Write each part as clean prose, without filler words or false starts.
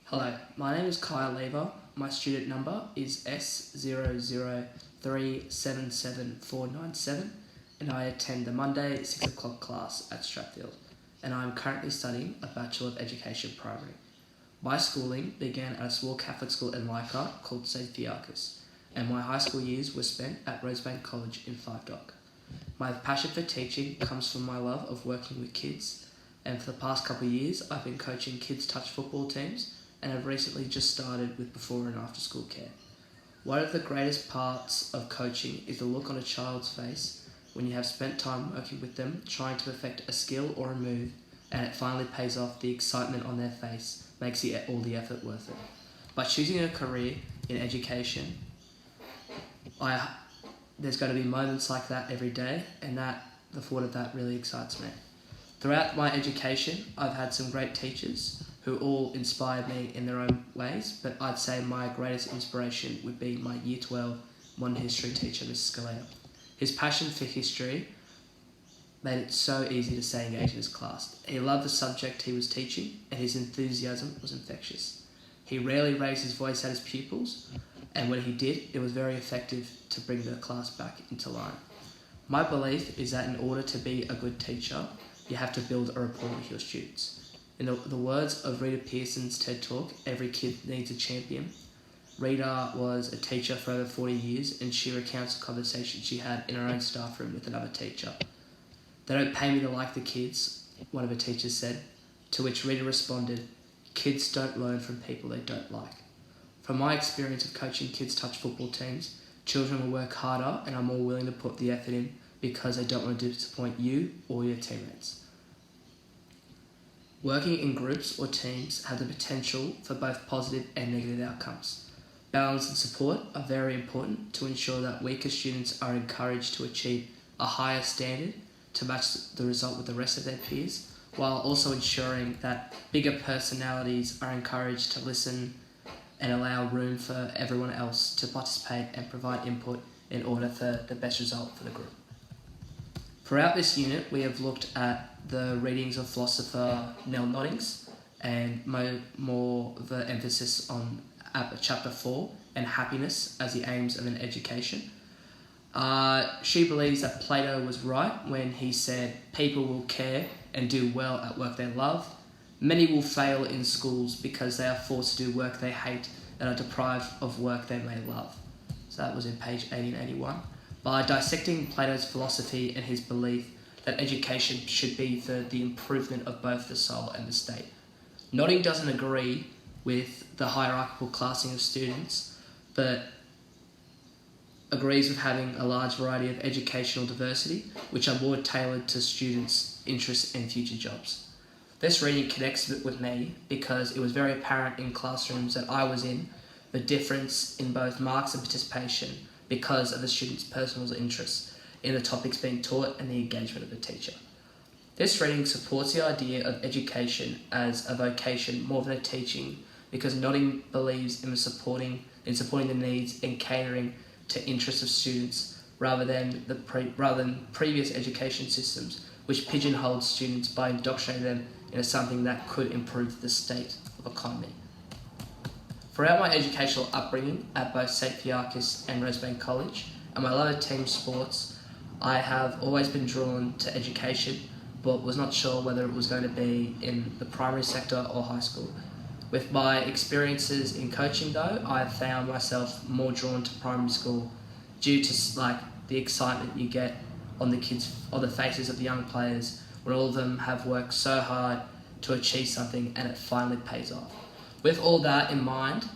Hello, my name is Kyle Lever. My student number is S00377497 and I attend the Monday 6 o'clock class at Strathfield and I am currently studying a Bachelor of Education Primary. My schooling began at a small Catholic school in Leichhardt called St. Fiacus and my high school years were spent at Rosebank College in Five Dock. My passion for teaching comes from my love of working with kids, and for the past couple of years I've been coaching kids touch football teams and have recently just started with before and after school care. One of the greatest parts of coaching is the look on a child's face when you have spent time working with them trying to perfect a skill or a move and it finally pays off. The excitement on their face makes all the effort worth it. By choosing a career in education, there's going to be moments like that every day, and the thought of that really excites me. Throughout my education, I've had some great teachers who all inspired me in their own ways, but I'd say my greatest inspiration would be my Year 12 modern history teacher, Mr. Scalia. His passion for history made it so easy to stay engaged in his class. He loved the subject he was teaching, and his enthusiasm was infectious. He rarely raised his voice at his pupils, and when he did, it was very effective to bring the class back into line. My belief is that in order to be a good teacher, you have to build a rapport with your students. In the words of Rita Pearson's TED Talk, every kid needs a champion. Rita was a teacher for over 40 years and she recounts a conversation she had in her own staff room with another teacher. "They don't pay me to like the kids," one of her teachers said, to which Rita responded, "Kids don't learn from people they don't like." From my experience of coaching kids touch football teams, children will work harder and are more willing to put the effort in because they don't want to disappoint you or your teammates. Working in groups or teams have the potential for both positive and negative outcomes. Balance and support are very important to ensure that weaker students are encouraged to achieve a higher standard to match the result with the rest of their peers, while also ensuring that bigger personalities are encouraged to listen and allow room for everyone else to participate and provide input in order for the best result for the group. Throughout this unit, we have looked at the readings of philosopher Nell Noddings and more the emphasis on chapter 4 and happiness as the aims of an education. She believes that Plato was right when he said, "People will care and do well at work they love. Many will fail in schools because they are forced to do work they hate and are deprived of work they may love." So that was in page 1881. By dissecting Plato's philosophy and his belief that education should be for the improvement of both the soul and the state. Nodding doesn't agree with the hierarchical classing of students, but agrees with having a large variety of educational diversity, which are more tailored to students' interests and future jobs. This reading connects with me because it was very apparent in classrooms that I was in the difference in both marks and participation because of the students' personal interests in the topics being taught and the engagement of the teacher. This reading supports the idea of education as a vocation more than a teaching, because Nodding believes in supporting the needs and catering to interests of students rather than previous education systems, which pigeonholed students by indoctrinating them into something that could improve the state of economy. Throughout my educational upbringing at both St. Fiacus and Rosebank College, and my love of team sports, I have always been drawn to education, but was not sure whether it was going to be in the primary sector or high school. With my experiences in coaching though, I have found myself more drawn to primary school due to the excitement you get on the faces of the young players when all of them have worked so hard to achieve something and it finally pays off. With all that in mind,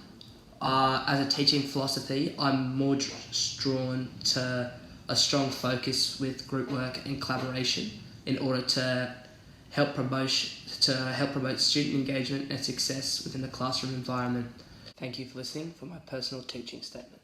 as a teaching philosophy, I'm more drawn to a strong focus with group work and collaboration in order to help promote student engagement and success within the classroom environment. Thank you for listening for my personal teaching statement.